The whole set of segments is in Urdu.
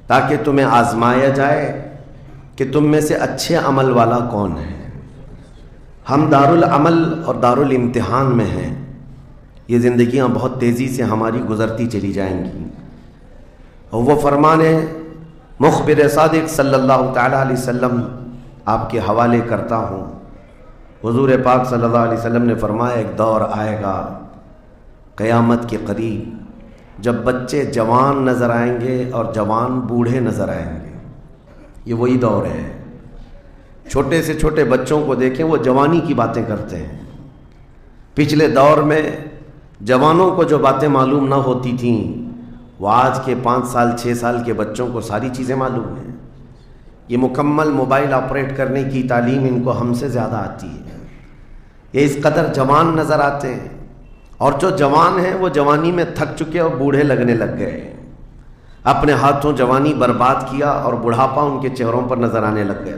تاکہ تمہیں آزمایا جائے کہ تم میں سے اچھے عمل والا کون ہے۔ ہم دارالعمل اور دارالامتحان میں ہیں۔ یہ زندگیاں بہت تیزی سے ہماری گزرتی چلی جائیں گی، اور وہ فرمان مخبر صادق صلی اللہ تعالیٰ علیہ وسلم آپ کے حوالے کرتا ہوں۔ حضور پاک صلی اللہ علیہ وسلم نے فرمایا ایک دور آئے گا قیامت کے قریب جب بچے جوان نظر آئیں گے اور جوان بوڑھے نظر آئیں گے۔ یہ وہی دور ہے۔ چھوٹے سے چھوٹے بچوں کو دیکھیں، وہ جوانی کی باتیں کرتے ہیں۔ پچھلے دور میں جوانوں کو جو باتیں معلوم نہ ہوتی تھیں، وہ آج کے 5 سال 6 سال کے بچوں کو ساری چیزیں معلوم ہیں۔ یہ مکمل موبائل آپریٹ کرنے کی تعلیم ان کو ہم سے زیادہ آتی ہے۔ یہ اس قدر جوان نظر آتے ہیں، اور جو جوان ہیں وہ جوانی میں تھک چکے اور بوڑھے لگنے لگ گئے۔ اپنے ہاتھوں جوانی برباد کیا اور بڑھاپا ان کے چہروں پر نظر آنے لگ گیا۔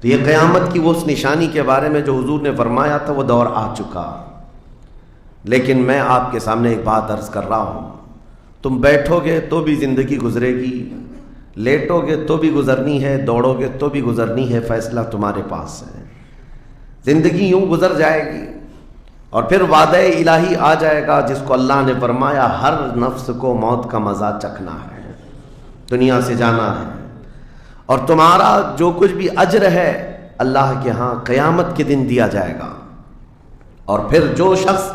تو یہ قیامت کی وہ اس نشانی کے بارے میں جو حضور نے فرمایا تھا، وہ دور آ چکا۔ لیکن میں آپ کے سامنے ایک بات عرض کر رہا ہوں، تم بیٹھو گے تو بھی زندگی گزرے گی، لیٹو گے تو بھی گزرنی ہے، دوڑو گے تو بھی گزرنی ہے، فیصلہ تمہارے پاس ہے۔ زندگی یوں گزر جائے گی، اور پھر وعدہ الہی آ جائے گا جس کو اللہ نے فرمایا ہر نفس کو موت کا مزہ چکھنا ہے، دنیا سے جانا ہے، اور تمہارا جو کچھ بھی اجر ہے اللہ کے ہاں قیامت کے دن دیا جائے گا۔ اور پھر جو شخص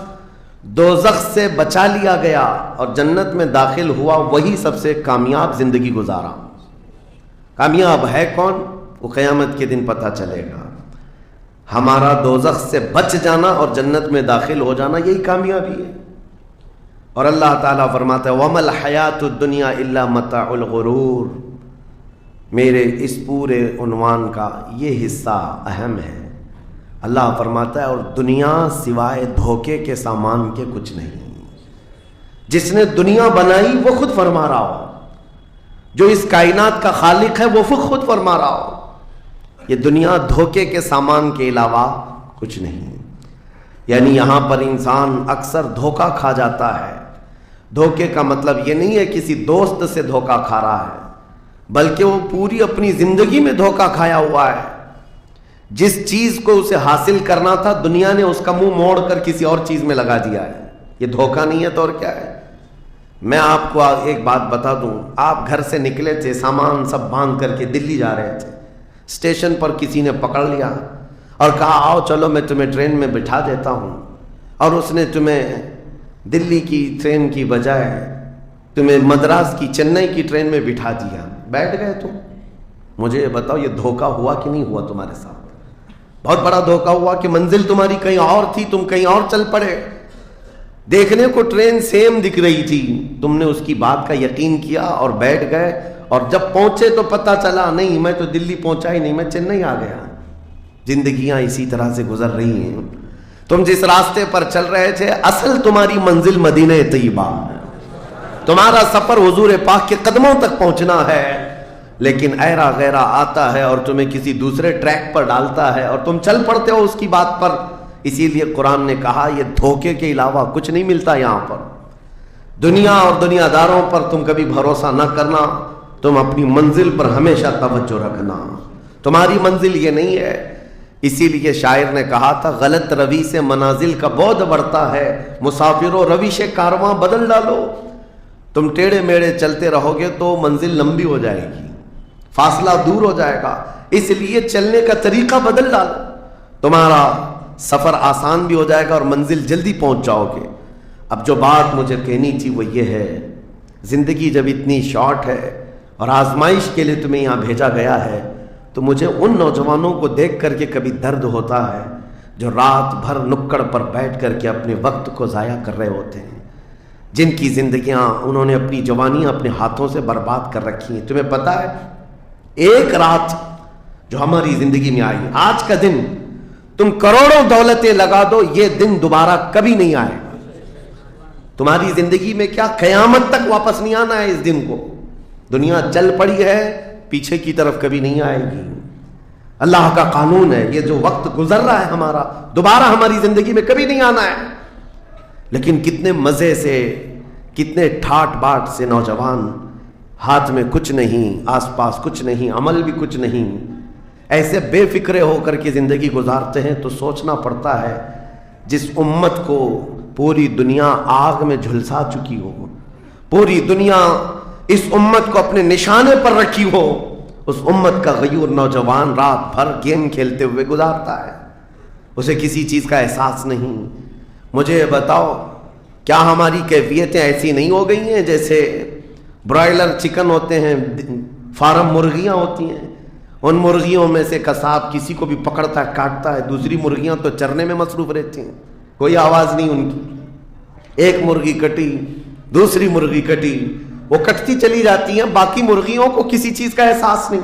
دوزخ سے بچا لیا گیا اور جنت میں داخل ہوا، وہی سب سے کامیاب زندگی گزارا۔ کامیاب ہے کون؟ وہ قیامت کے دن پتہ چلے گا۔ ہمارا دوزخ سے بچ جانا اور جنت میں داخل ہو جانا، یہی کامیابی ہے۔ اور اللہ تعالیٰ فرماتا ہے وَمَا الْحَيَاةُ الدُّنْيَا إِلَّا مَتَاعُ الْغُرُورِ۔ میرے اس پورے عنوان کا یہ حصہ اہم ہے۔ اللہ فرماتا ہے اور دنیا سوائے دھوکے کے سامان کے کچھ نہیں۔ جس نے دنیا بنائی وہ خود فرما رہا ہو، جو اس کائنات کا خالق ہے وہ خود فرما رہا ہو، یہ دنیا دھوکے کے سامان کے علاوہ کچھ نہیں۔ یعنی یہاں پر انسان اکثر دھوکہ کھا جاتا ہے۔ دھوکے کا مطلب یہ نہیں ہے کسی دوست سے دھوکہ کھا رہا ہے، بلکہ وہ پوری اپنی زندگی میں دھوکہ کھایا ہوا ہے۔ جس چیز کو اسے حاصل کرنا تھا، دنیا نے اس کا منہ موڑ کر کسی اور چیز میں لگا دیا ہے۔ یہ دھوکہ نہیں ہے تو اور کیا ہے؟ میں آپ کو ایک بات بتا دوں، آپ گھر سے نکلے تھے، سامان سب باندھ کر کے دلی جا رہے تھے، اسٹیشن پر کسی نے پکڑ لیا اور کہا آؤ چلو میں تمہیں ٹرین میں بٹھا دیتا ہوں، اور اس نے تمہیں دلی کی ٹرین کی بجائے تمہیں مدراس کی چنئی کی ٹرین میں بٹھا دیا، بیٹھ گئے تم۔ مجھے یہ بتاؤ یہ دھوکہ ہوا کہ نہیں ہوا تمہارے ساتھ؟ بہت بڑا دھوکہ ہوا کہ منزل تمہاری کہیں اور تھی، تم کہیں اور چل پڑے۔ دیکھنے کو ٹرین سیم دکھ رہی تھی، تم نے اس کی بات کا یقین کیا اور بیٹھ گئے، اور جب پہنچے تو پتہ چلا نہیں میں تو دلی پہنچا ہی نہیں، میں چنئی آ گیا۔ زندگیاں اسی طرح سے گزر رہی ہیں۔ تم جس راستے پر چل رہے تھے، اصل تمہاری منزل مدینہ طیبہ ہے، تمہارا سفر حضور پاک کے قدموں تک پہنچنا ہے، لیکن ایرا غیرہ آتا ہے اور تمہیں کسی دوسرے ٹریک پر ڈالتا ہے اور تم چل پڑتے ہو اس کی بات پر۔ اسی لیے قرآن نے کہا یہ دھوکے کے علاوہ کچھ نہیں ملتا یہاں پر۔ دنیا اور دنیا داروں پر تم کبھی بھروسہ نہ کرنا، تم اپنی منزل پر ہمیشہ توجہ رکھنا۔ تمہاری منزل یہ نہیں ہے۔ اسی لیے شاعر نے کہا تھا غلط روی سے منازل کا بعد بڑھتا ہے، مسافروں روش کارواں بدل ڈالو۔ تم ٹیڑھے میڑھے چلتے رہو گے تو منزل لمبی ہو جائے گی، فاصلہ دور ہو جائے گا، اس لیے چلنے کا طریقہ بدل ڈالو، تمہارا سفر آسان بھی ہو جائے گا اور منزل جلدی پہنچ جاؤ گے۔ اب جو بات مجھے کہنی تھی وہ یہ ہے، زندگی جب اتنی شارٹ ہے اور آزمائش کے لیے تمہیں یہاں بھیجا گیا ہے، تو مجھے ان نوجوانوں کو دیکھ کر کے کبھی درد ہوتا ہے جو رات بھر نکڑ پر بیٹھ کر کے اپنے وقت کو ضائع کر رہے ہوتے ہیں، جن کی زندگیاں انہوں نے اپنی جوانیاں اپنے ہاتھوں سے برباد کر رکھی ہیں۔ تمہیں پتہ ہے ایک رات جو ہماری زندگی میں آئی، آج کا دن، تم کروڑوں دولتیں لگا دو، یہ دن دوبارہ کبھی نہیں آئے گا۔ تمہاری زندگی میں کیا قیامت تک واپس نہیں آنا ہے اس دن کو۔ دنیا چل پڑی ہے، پیچھے کی طرف کبھی نہیں آئے گی۔ اللہ کا قانون ہے، یہ جو وقت گزر رہا ہے ہمارا، دوبارہ ہماری زندگی میں کبھی نہیں آنا ہے۔ لیکن کتنے مزے سے، کتنے ٹھاٹ باٹ سے نوجوان ہاتھ میں کچھ نہیں، آس پاس کچھ نہیں، عمل بھی کچھ نہیں، ایسے بے فکرے ہو کر کے زندگی گزارتے ہیں، تو سوچنا پڑتا ہے جس امت کو پوری دنیا آگ میں جھلسا چکی ہو، پوری دنیا اس امت کو اپنے نشانے پر رکھی ہو، اس امت کا غیور نوجوان رات بھر گیم کھیلتے ہوئے گزارتا ہے، اسے کسی چیز کا احساس نہیں۔ مجھے بتاؤ، کیا ہماری کیفیتیں ایسی نہیں ہو گئی ہیں جیسے برائلر چکن ہوتے ہیں، فارم مرغیاں ہوتی ہیں، ان مرغیوں میں سے قصاب کسی کو بھی پکڑتا ہے، کاٹتا ہے، دوسری مرغیاں تو چرنے میں مصروف رہتی ہیں، کوئی آواز نہیں ان کی، ایک مرغی کٹی، دوسری مرغی کٹی، وہ کٹتی چلی جاتی ہیں، باقی مرغیوں کو کسی چیز کا احساس نہیں۔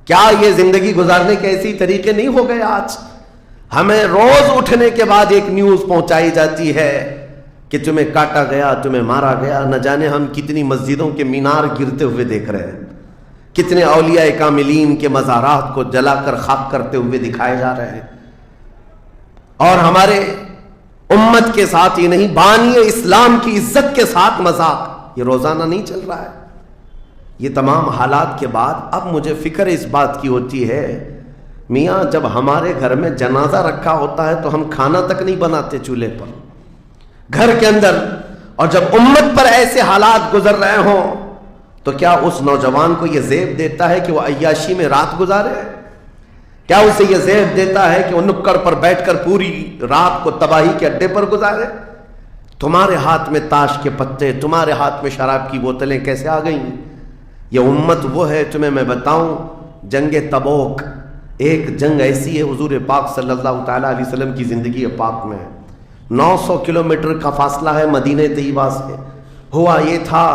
کیا یہ زندگی گزارنے کے ایسے طریقے نہیں ہو گئے؟ آج ہمیں روز اٹھنے کے بعد ایک نیوز پہنچائی جاتی ہے کہ تمہیں کاٹا گیا، تمہیں مارا گیا۔ نہ جانے ہم کتنی مسجدوں کے مینار گرتے ہوئے دیکھ رہے ہیں، کتنے اولیاء کاملین کے مزارات کو جلا کر خاک کرتے ہوئے دکھائے جا رہے ہیں، اور ہمارے امت کے ساتھ ہی نہیں، بانی اسلام کی عزت کے ساتھ مذاق، یہ روزانہ نہیں چل رہا ہے۔ یہ تمام حالات کے بعد اب مجھے فکر اس بات کی ہوتی ہے، میاں جب ہمارے گھر میں جنازہ رکھا ہوتا ہے تو ہم کھانا تک نہیں بناتے چولہے پر، گھر کے اندر، اور جب امت پر ایسے حالات گزر رہے ہوں تو کیا اس نوجوان کو یہ زیب دیتا ہے کہ وہ عیاشی میں رات گزارے؟ کیا اسے یہ زیب دیتا ہے کہ وہ نکڑ پر بیٹھ کر پوری رات کو تباہی کے اڈے پر گزارے؟ تمہارے ہاتھ میں تاش کے پتے، تمہارے ہاتھ میں شراب کی بوتلیں کیسے آ گئیں؟ یہ امت وہ ہے، تمہیں میں بتاؤں، جنگ تبوک ایک جنگ ایسی ہے حضور پاک صلی اللہ تعالیٰ علیہ وسلم کی زندگی پاک میں 900 کلومیٹر کا فاصلہ ہے مدینہ طیبہ سے۔ ہوا یہ تھا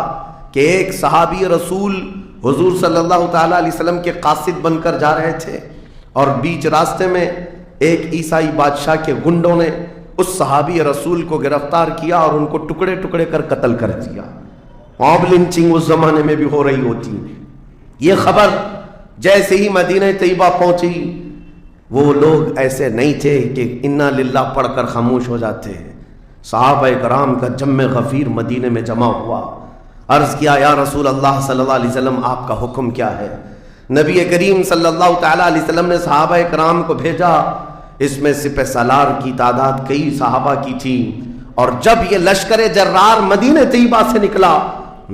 کہ ایک صحابی رسول حضور صلی اللہ تعالیٰ علیہ وسلم کے قاصد بن کر جا رہے تھے، اور بیچ راستے میں ایک عیسائی بادشاہ کے گنڈوں نے اس صحابی رسول کو گرفتار کیا اور ان کو ٹکڑے ٹکڑے کر قتل کر دیا۔ موب لنچنگ اس زمانے میں بھی ہو رہی ہوتی۔ یہ خبر جیسے ہی مدینہ طیبہ پہنچی، وہ لوگ ایسے نہیں تھے کہ انا للہ پڑھ کر خاموش ہو جاتے ہیں۔ صحابہ کرام کا جمع غفیر مدینے میں جمع ہوا، عرض کیا یا رسول اللہ صلی اللہ علیہ وسلم آپ کا حکم کیا ہے؟ نبی کریم صلی اللہ تعالیٰ علیہ وسلم نے صحابہ کرام کو بھیجا، اس میں سپہ سالار کی تعداد کئی صحابہ کی تھی، اور جب یہ لشکر جرار مدینہ طیبہ سے نکلا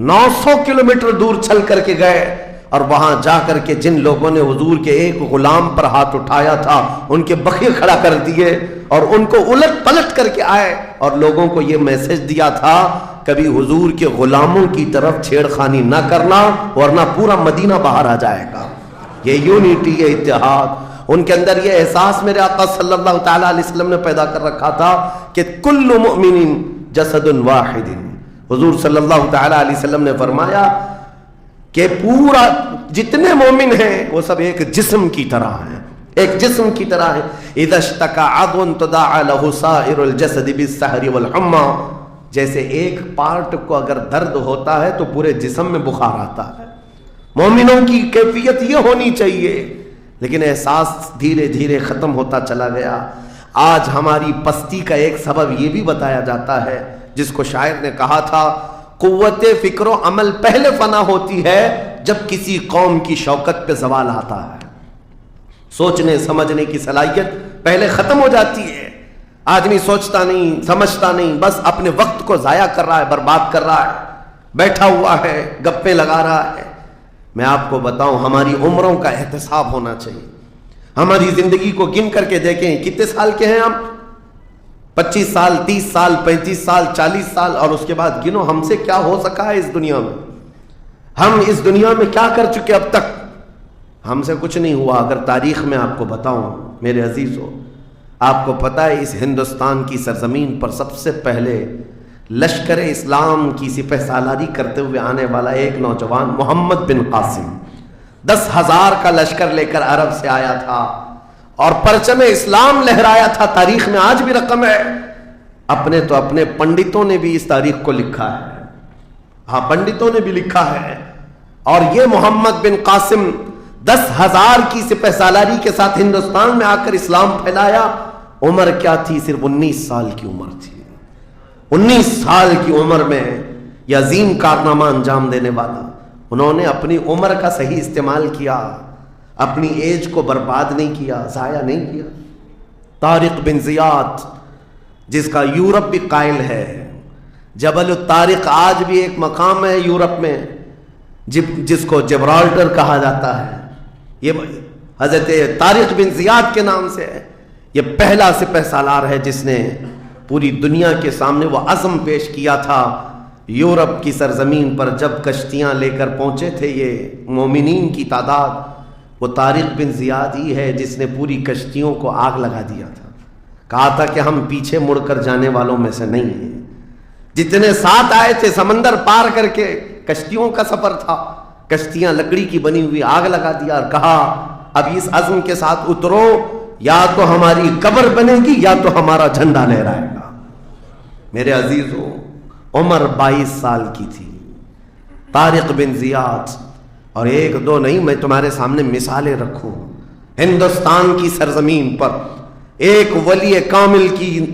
900 کلومیٹر دور چل کر کے گئے، اور وہاں جا کر کے جن لوگوں نے حضور کے ایک غلام پر ہاتھ اٹھایا تھا ان کے بخیے کھڑا کر دیے، اور ان کو الٹ پلٹ کر کے آئے اور لوگوں کو یہ میسج دیا تھا کبھی حضور کے غلاموں کی طرف چھیڑ خانی نہ کرنا ورنہ پورا مدینہ باہر آ جائے گا۔ یہ یونٹی، یہ اتحاد، ان کے اندر یہ احساس میرے آقا صلی اللہ تعالیٰ علیہ وسلم نے پیدا کر رکھا تھا کہ کل مؤمن جسد واحد۔ حضور صلی اللہ تعالیٰ علیہ وسلم نے فرمایا کہ پورا جتنے مومن ہیں وہ سب ایک جسم کی طرح ہیں، ایک جسم کی طرح ہے۔ اذا اشتکى عضو تداعى له سائر الجسد بالسحر والحمى، جیسے ایک پارٹ کو اگر درد ہوتا ہے تو پورے جسم میں بخار آتا ہے۔ مومنوں کی کیفیت یہ ہونی چاہیے، لیکن احساس دھیرے دھیرے ختم ہوتا چلا گیا۔ آج ہماری پستی کا ایک سبب یہ بھی بتایا جاتا ہے، جس کو شاعر نے کہا تھا قوت فکر و عمل پہلے فنا ہوتی ہے جب کسی قوم کی شوکت پہ زوال آتا ہے۔ سوچنے سمجھنے کی صلاحیت پہلے ختم ہو جاتی ہے، آدمی سوچتا نہیں، سمجھتا نہیں، بس اپنے وقت کو ضائع کر رہا ہے، برباد کر رہا ہے، بیٹھا ہوا ہے، گپیں لگا رہا ہے۔ میں آپ کو بتاؤں، ہماری عمروں کا احتساب ہونا چاہیے۔ ہماری زندگی کو گن کر کے دیکھیں، کتنے سال کے ہیں ہم؟ 25 سال، 30 سال، 35 سال، 40 سال، اور اس کے بعد گنو ہم سے کیا ہو سکا ہے اس دنیا میں، ہم اس دنیا میں کیا کر چکے اب تک؟ ہم سے کچھ نہیں ہوا۔ اگر تاریخ میں آپ کو بتاؤں میرے عزیزو، آپ کو پتہ ہے اس ہندوستان کی سرزمین پر سب سے پہلے لشکر اسلام کی سپہ سالاری کرتے ہوئے آنے والا ایک نوجوان محمد بن قاسم 10,000 کا لشکر لے کر عرب سے آیا تھا اور پرچم اسلام لہرایا تھا۔ تاریخ میں آج بھی رقم ہے، اپنے پنڈتوں نے بھی اس تاریخ کو لکھا ہے، ہاں پنڈتوں نے بھی لکھا ہے۔ اور یہ محمد بن قاسم 10,000 کی سپہ سالاری کے ساتھ ہندوستان میں آ کر اسلام پھیلایا۔ عمر کیا تھی؟ صرف 19 سال کی عمر تھی۔ 19 سال کی عمر میں یہ عظیم کارنامہ انجام دینے والا انہوں نے اپنی عمر کا صحیح استعمال کیا، اپنی ایج کو برباد نہیں کیا، ضائع نہیں کیا۔ طارق بن زیاد جس کا یورپ بھی قائل ہے، جبل الطارق آج بھی ایک مقام ہے یورپ میں جس کو جبرالٹر کہا جاتا ہے، یہ حضرت طارق بن زیاد کے نام سے ہے۔ یہ پہلا سپہ سالار ہے جس نے پوری دنیا کے سامنے وہ عزم پیش کیا تھا۔ یورپ کی سرزمین پر جب کشتیاں لے کر پہنچے تھے یہ مومنین کی تعداد، وہ طارق بن زیاد ہی ہے جس نے پوری کشتیوں کو آگ لگا دیا تھا، کہا تھا کہ ہم پیچھے مڑ کر جانے والوں میں سے نہیں ہیں۔ جتنے ساتھ آئے تھے سمندر پار کر کے، کشتیوں کا سفر تھا، کشتیاں لکڑی کی بنی ہوئی، آگ لگا دیا اور کہا اب اس عزم کے ساتھ اترو، یا تو ہماری قبر بنے گی یا تو ہمارا جھنڈا لہرائے گا۔ میرے عزیزو، عمر 22 سال کی تھی طارق بن زیاد، اور ایک دو نہیں، میں تمہارے سامنے مثالیں رکھوں۔ ہندوستان کی سرزمین پر ایک ولی کامل کی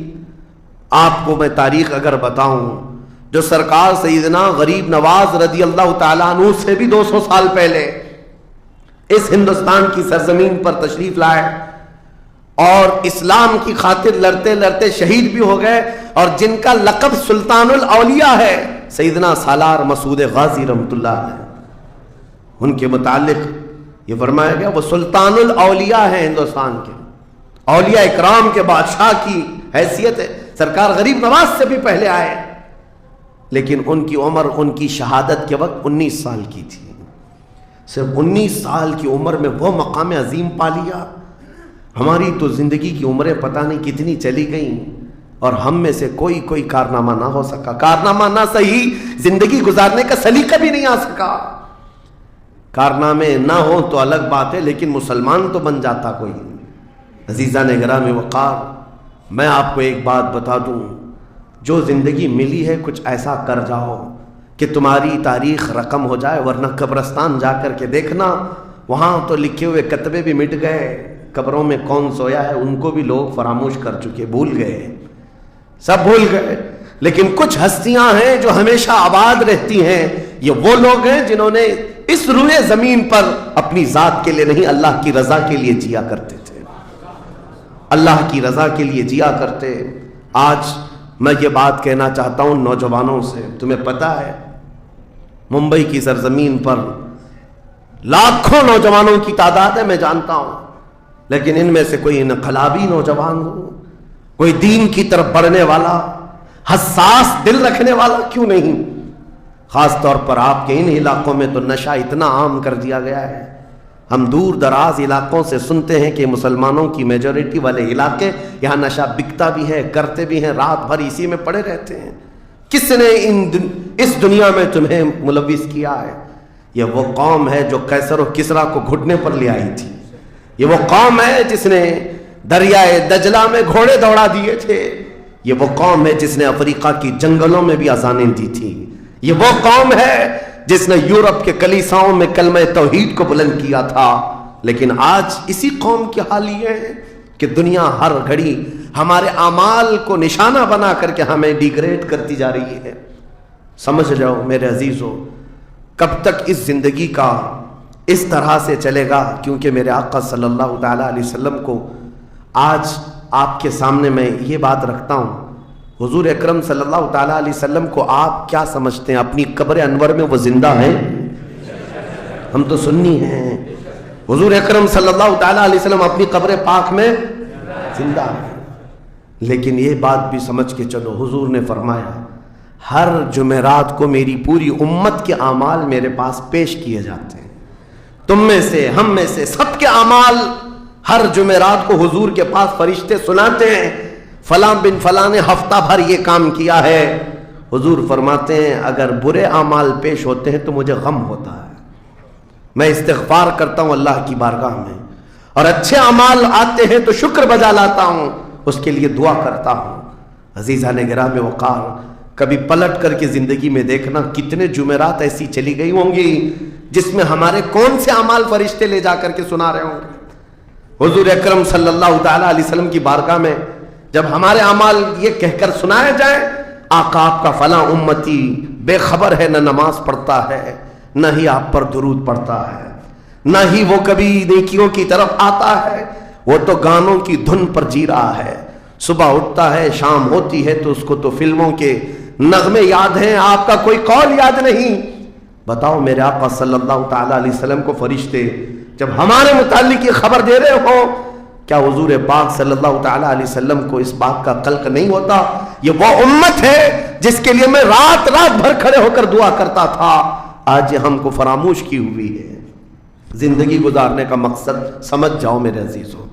آپ کو میں تاریخ اگر بتاؤں، جو سرکار سیدنا غریب نواز رضی اللہ تعالیٰ عنہ سے بھی 200 سال پہلے اس ہندوستان کی سرزمین پر تشریف لائے اور اسلام کی خاطر لڑتے لڑتے شہید بھی ہو گئے، اور جن کا لقب سلطان الاولیاء ہے، سیدنا سالار مسعود غازی رحمۃ اللہ علیہ، ان کے متعلق یہ فرمایا گیا وہ سلطان الاولیاء ہے، ہندوستان کے اولیاء اکرام کے بادشاہ کی حیثیت ہے۔ سرکار غریب نواز سے بھی پہلے آئے، لیکن ان کی عمر ان کی شہادت کے وقت 19 سال کی تھی۔ صرف 19 سال کی عمر میں وہ مقام عظیم پا لیا۔ ہماری تو زندگی کی عمریں پتہ نہیں کتنی چلی گئیں، اور ہم میں سے کوئی کارنامہ نہ ہو سکا، کارنامہ نہ صحیح زندگی گزارنے کا سلیقہ بھی نہیں آ سکا۔ کارنامے نہ ہو تو الگ بات ہے، لیکن مسلمان تو بن جاتا کوئی۔ عزیزان گرامی وقار، میں آپ کو ایک بات بتا دوں، جو زندگی ملی ہے کچھ ایسا کر جاؤ کہ تمہاری تاریخ رقم ہو جائے، ورنہ قبرستان جا کر کے دیکھنا، وہاں تو لکھے ہوئے کتبے بھی مٹ گئے، قبروں میں کون سویا ہے ان کو بھی لوگ فراموش کر چکے، بھول گئے، سب بھول گئے۔ لیکن کچھ ہستیاں ہیں جو ہمیشہ آباد رہتی ہیں، یہ وہ لوگ ہیں جنہوں نے اس روئے زمین پر اپنی ذات کے لیے نہیں، اللہ کی رضا کے لیے جیا کرتے تھے، اللہ کی رضا کے لیے جیا کرتے۔ آج میں یہ بات کہنا چاہتا ہوں نوجوانوں سے، تمہیں پتہ ہے ممبئی کی سرزمین پر لاکھوں نوجوانوں کی تعداد ہے، میں جانتا ہوں، لیکن ان میں سے کوئی انقلابی نوجوان ہو، کوئی دین کی طرف بڑھنے والا، حساس دل رکھنے والا کیوں نہیں؟ خاص طور پر آپ کے ان علاقوں میں تو نشہ اتنا عام کر دیا گیا ہے، ہم دور دراز علاقوں سے سنتے ہیں کہ مسلمانوں کی میجورٹی والے علاقے، یہاں نشہ بکتا بھی ہے، کرتے بھی ہیں، رات بھر اسی میں پڑے رہتے ہیں۔ کس نے اس دنیا میں تمہیں ملوث کیا ہے؟ یہ وہ قوم ہے جو قیصر و کسریٰ کو گھٹنے پر لے آئی تھی، یہ وہ قوم ہے جس نے دریائے دجلہ میں گھوڑے دوڑا دیے تھے، یہ وہ قوم ہے جس نے افریقہ کی جنگلوں میں بھی اذانیں دی تھی، یہ وہ قوم ہے جس نے یورپ کے کلیساؤں میں کلمہ توحید کو بلند کیا تھا۔ لیکن آج اسی قوم کی حال یہ ہے کہ دنیا ہر گھڑی ہمارے اعمال کو نشانہ بنا کر کے ہمیں ڈیگریڈ کرتی جا رہی ہے۔ سمجھ جاؤ میرے عزیزو، کب تک اس زندگی کا اس طرح سے چلے گا؟ کیونکہ میرے آقا صلی اللہ تعالیٰ علیہ وسلم کو آج آپ کے سامنے میں یہ بات رکھتا ہوں، حضور اکرم صلی اللہ تعالیٰ علیہ وسلم کو آپ کیا سمجھتے ہیں؟ اپنی قبر انور میں وہ زندہ ہیں؟ ہم تو سنی ہیں۔ حضور اکرم صلی اللہ تعالیٰ علیہ وسلم اپنی قبر پاک میں زندہ ہیں، لیکن یہ بات بھی سمجھ کے چلو، حضور نے فرمایا ہر جمعرات کو میری پوری امت کے اعمال میرے پاس پیش کیے جاتے ہیں، تم میں سے، ہم میں سے، سب کے اعمال ہر جمعرات کو حضور کے پاس فرشتے سناتے ہیں، فلاں بن فلاں نے ہفتہ بھر یہ کام کیا ہے۔ حضور فرماتے ہیں اگر برے اعمال پیش ہوتے ہیں تو مجھے غم ہوتا ہے، میں استغفار کرتا ہوں اللہ کی بارگاہ میں، اور اچھے اعمال آتے ہیں تو شکر بجا لاتا ہوں، اس کے لیے دعا کرتا ہوں۔ عزیزان گرامی وقار، کبھی پلٹ کر کے زندگی میں دیکھنا کتنے جمعرات ایسی چلی گئی ہوں گی جس میں ہمارے کون سے اعمال فرشتے لے جا کر کے سنا رہے ہوں گے۔ حضور اکرم صلی اللہ تعالیٰ علیہ وسلم کی بارگاہ میں جب ہمارے اعمال یہ کہہ کر سنائے جائیں، آقا آپ کا فلاں امتی بے خبر ہے، نہ نماز پڑھتا ہے، نہ ہی آپ پر درود پڑتا ہے، نہ ہی وہ کبھی نیکیوں کی طرف آتا ہے، وہ تو گانوں کی دھن پر جی رہا ہے۔ صبح اٹھتا ہے، شام ہوتی ہے تو اس کو تو فلموں کے نغمے یاد ہیں، آپ کا کوئی قول یاد نہیں۔ بتاؤ میرے آقا صلی اللہ تعالیٰ علیہ وسلم کو فرشتے جب ہمارے متعلق یہ خبر دے رہے ہو، کیا حضور پاک صلی اللہ تعالیٰ علیہ وسلم کو اس بات کا قلق نہیں ہوتا؟ یہ وہ امت ہے جس کے لیے میں رات رات بھر کھڑے ہو کر دعا کرتا تھا، آج یہ ہم کو فراموش کی ہوئی ہے۔ زندگی گزارنے کا مقصد سمجھ جاؤ میرے عزیزوں۔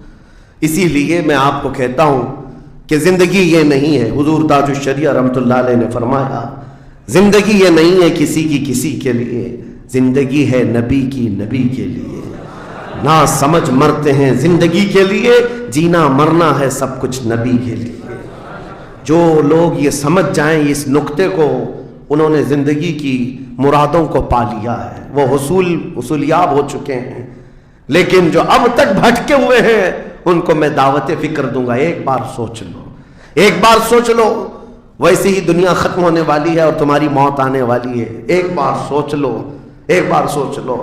اسی لیے میں آپ کو کہتا ہوں کہ زندگی یہ نہیں ہے، حضور تاج الشریعہ رحمۃ اللہ علیہ نے فرمایا زندگی یہ نہیں ہے کسی کی کسی کے لیے، زندگی ہے نبی کی نبی کے لیے۔ نہ سمجھ مرتے ہیں زندگی کے لیے، جینا مرنا ہے سب کچھ نبی کے لیے۔ جو لوگ یہ سمجھ جائیں اس نقطے کو، انہوں نے زندگی کی مرادوں کو پا لیا ہے، وہ حصولیاب ہو چکے ہیں۔ لیکن جو اب تک بھٹکے ہوئے ہیں ان کو میں دعوت فکر دوں گا، ایک بار سوچ لو، ایک بار سوچ لو، ویسے ہی دنیا ختم ہونے والی ہے اور تمہاری موت آنے والی ہے۔ ایک بار سوچ لو، ایک بار سوچ لو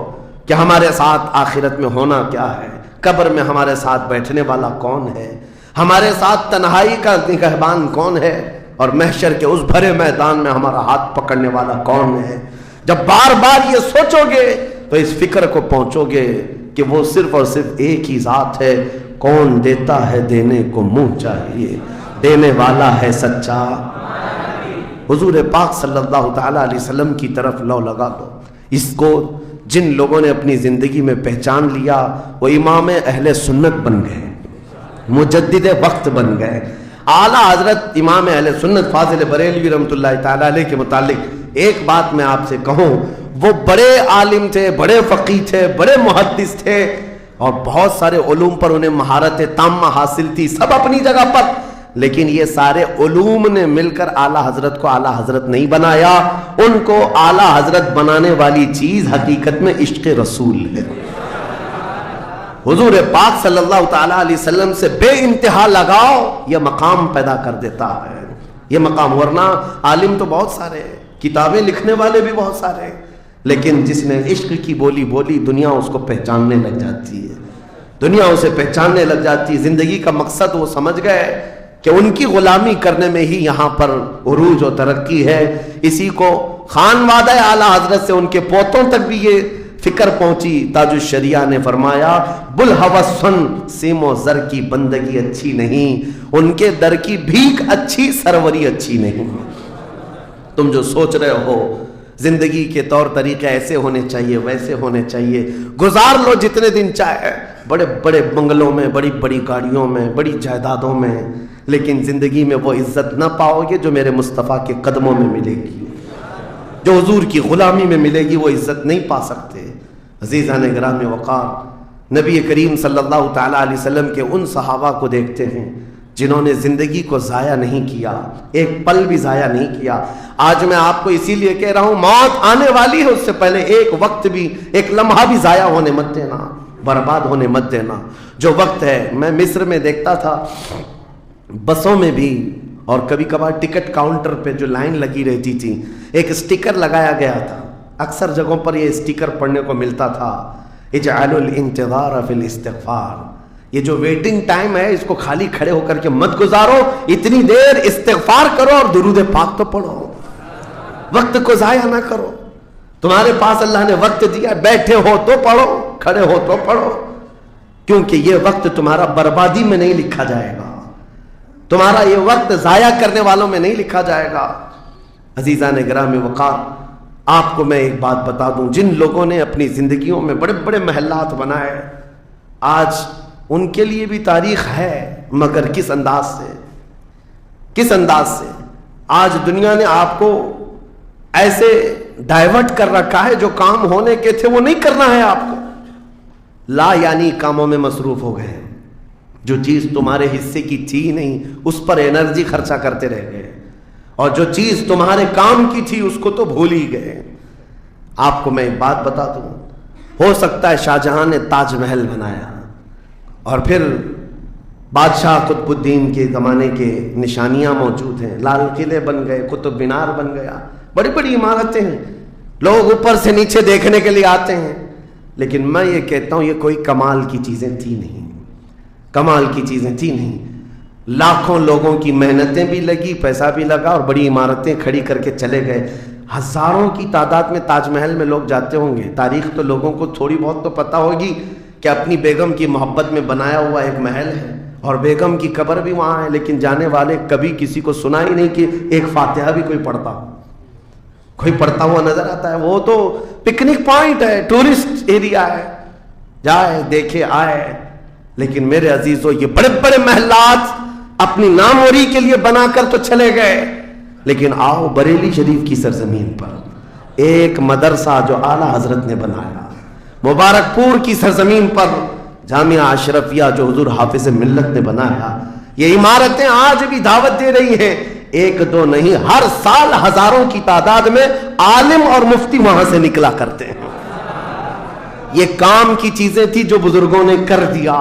کہ ہمارے ساتھ آخرت میں ہونا کیا ہے، قبر میں ہمارے ساتھ بیٹھنے والا کون ہے، ہمارے ساتھ تنہائی کا نگہبان کون ہے، اور محشر کے اس بھرے میدان میں ہمارا ہاتھ پکڑنے والا کون ہے۔ جب بار بار یہ سوچو گے تو اس فکر کو پہنچو گے کہ وہ صرف اور صرف ایک ہی ذات ہے، کون دیتا ہے دینے کو منہ چاہیے، دینے والا ہے سچا۔ حضور پاک صلی اللہ تعالیٰ علیہ وسلم کی طرف لو لگا دو۔ اس کو جن لوگوں نے اپنی زندگی میں پہچان لیا وہ امام اہل سنت بن گئے، مجدد وقت بن گئے۔ اعلیٰ حضرت امام اہل سنت فاضل بریلوی رحمۃ اللہ تعالیٰ علیہ کے متعلق ایک بات میں آپ سے کہوں، وہ بڑے عالم تھے، بڑے فقیہ تھے، بڑے محدث تھے، اور بہت سارے علوم پر انہیں مہارت تامہ حاصل تھی، سب اپنی جگہ پر، لیکن یہ سارے علوم نے مل کر اعلیٰ حضرت کو اعلیٰ حضرت نہیں بنایا۔ ان کو اعلیٰ حضرت بنانے والی چیز حقیقت میں عشق رسول ہے۔ حضور پاک صلی اللہ تعالیٰ علیہ وسلم سے بے انتہا لگاؤ، یہ مقام پیدا کر دیتا ہے، یہ مقام۔ ورنہ عالم تو بہت سارے، کتابیں لکھنے والے بھی بہت سارے، لیکن جس نے عشق کی بولی بولی دنیا اس کو پہچاننے لگ جاتی ہے، دنیا اسے پہچاننے لگ جاتی ہے۔ زندگی کا مقصد وہ سمجھ گئے کہ ان کی غلامی کرنے میں ہی یہاں پر عروج و ترقی ہے۔ اسی کو خان وعدہ اعلیٰ حضرت سے ان کے پوتوں تک بھی یہ فکر پہنچی۔ تاج الشریعہ نے فرمایا بلحوثن سیم و زر کی بندگی اچھی نہیں، ان کے در کی بھیک اچھی، سروری اچھی نہیں۔ تم جو سوچ رہے ہو زندگی کے طور طریقے ایسے ہونے چاہیے، ویسے ہونے چاہیے، گزار لو جتنے دن چاہے، بڑے بڑے بنگلوں میں، بڑی بڑی گاڑیوں میں، بڑی جائیدادوں میں، لیکن زندگی میں وہ عزت نہ پاؤ گے جو میرے مصطفیٰ کے قدموں میں ملے گی، جو حضور کی غلامی میں ملے گی، وہ عزت نہیں پا سکتے۔ عزیزان گرامی وقار، نبی کریم صلی اللہ تعالیٰ علیہ وسلم کے ان صحابہ کو دیکھتے ہیں جنہوں نے زندگی کو ضائع نہیں کیا، ایک پل بھی ضائع نہیں کیا۔ آج میں آپ کو اسی لیے کہہ رہا ہوں موت آنے والی ہے، اس سے پہلے ایک وقت بھی، ایک لمحہ بھی ضائع ہونے مت دینا، برباد ہونے مت دینا۔ جو وقت ہے، میں مصر میں دیکھتا تھا بسوں میں بھی، اور کبھی کبھار ٹکٹ کاؤنٹر پہ جو لائن لگی رہتی تھی، ایک اسٹیکر لگایا گیا تھا، اکثر جگہوں پر یہ اسٹیکر پڑھنے کو ملتا تھا، اجعلوا الانتظار فی الاستغفار، یہ جو ویٹنگ ٹائم ہے اس کو خالی کھڑے ہو کر کے مت گزارو، اتنی دیر استغفار کرو اور درود پاک تو پڑھو، وقت کو ضائع نہ کرو۔ تمہارے پاس اللہ نے وقت دیا، بیٹھے ہو تو پڑھو، کھڑے ہو تو پڑھو، کیونکہ یہ وقت تمہارا بربادی میں نہیں لکھا جائے گا، تمہارا یہ وقت ضائع کرنے والوں میں نہیں لکھا جائے گا۔ عزیزان گرامی وقار، آپ کو میں ایک بات بتا دوں، جن لوگوں نے اپنی زندگیوں میں بڑے بڑے محلات بنائے، آج ان کے لیے بھی تاریخ ہے، مگر کس انداز سے، کس انداز سے۔ آج دنیا نے آپ کو ایسے ڈائیورٹ کر رکھا ہے، جو کام ہونے کے تھے وہ نہیں کرنا ہے آپ کو، لا یعنی کاموں میں مصروف ہو گئے، جو چیز تمہارے حصے کی تھی نہیں اس پر انرجی خرچہ کرتے رہ گئے، اور جو چیز تمہارے کام کی تھی اس کو تو بھول ہی گئے۔ آپ کو میں ایک بات بتا دوں، ہو سکتا ہے شاہ جہاں نے تاج محل بنایا، اور پھر بادشاہ قطب الدین کے زمانے کے نشانیاں موجود ہیں، لال قلعے بن گئے، قطب مینار بن گیا، بڑی بڑی عمارتیں ہیں، لوگ اوپر سے نیچے دیکھنے کے لیے آتے ہیں، لیکن میں یہ کہتا ہوں یہ کوئی کمال کی چیزیں تھی نہیں، کمال کی چیزیں تھی نہیں۔ لاکھوں لوگوں کی محنتیں بھی لگی، پیسہ بھی لگا، اور بڑی عمارتیں کھڑی کر کے چلے گئے۔ ہزاروں کی تعداد میں تاج محل میں لوگ جاتے ہوں گے، تاریخ تو لوگوں کو تھوڑی بہت تو پتہ ہوگی کہ اپنی بیگم کی محبت میں بنایا ہوا ایک محل ہے اور بیگم کی قبر بھی وہاں ہے، لیکن جانے والے کبھی کسی کو سنا ہی نہیں کہ ایک فاتحہ بھی کوئی پڑھتا ہوا نظر آتا ہے۔ وہ تو پکنک پوائنٹ ہے، ٹورسٹ ایریا ہے، جائے دیکھے آئے۔ لیکن میرے عزیزو، یہ بڑے بڑے محلات اپنی ناموری کے لیے بنا کر تو چلے گئے، لیکن آؤ بریلی شریف کی سرزمین پر ایک مدرسہ جو اعلیٰ حضرت نے بنایا، مبارک پور کی سرزمین پر جامعہ اشرفیہ جو حضور حافظ ملت نے بنایا، یہ عمارتیں آج بھی دعوت دے رہی ہیں۔ ایک دو نہیں، ہر سال ہزاروں کی تعداد میں عالم اور مفتی وہاں سے نکلا کرتے ہیں۔ یہ کام کی چیزیں تھی جو بزرگوں نے کر دیا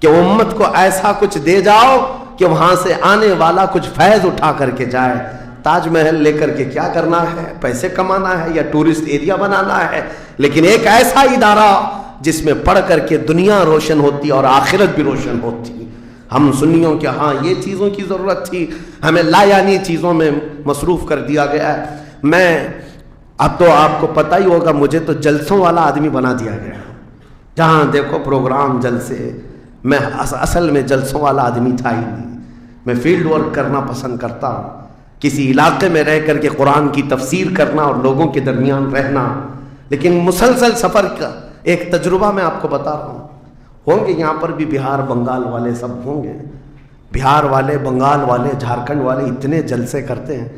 کہ امت کو ایسا کچھ دے جاؤ کہ وہاں سے آنے والا کچھ فیض اٹھا کر کے جائے۔ تاج محل لے کر کے کیا کرنا ہے؟ پیسے کمانا ہے یا ٹورسٹ ایریا بنانا ہے؟ لیکن ایک ایسا ادارہ جس میں پڑھ کر کے دنیا روشن ہوتی اور آخرت بھی روشن ہوتی۔ ہم سنیوں کہ ہاں یہ چیزوں کی ضرورت تھی، ہمیں لا یعنی چیزوں میں مصروف کر دیا گیا ہے۔ میں اب تو آپ کو پتہ ہی ہوگا، مجھے تو جلسوں والا آدمی بنا دیا گیا، جہاں دیکھو پروگرام جلسے۔ میں اصل میں جلسوں والا آدمی تھا ہی نہیں، میں فیلڈ ورک کرنا پسند کرتا ہوں، کسی علاقے میں رہ کر کے قرآن کی تفسیر کرنا اور لوگوں کے درمیان رہنا۔ لیکن مسلسل سفر کا ایک تجربہ میں آپ کو بتا رہا ہوں۔ ہوں گے یہاں پر بھی بہار بنگال والے، سب ہوں گے، بہار والے، بنگال والے، جھارکھنڈ والے اتنے جلسے کرتے ہیں،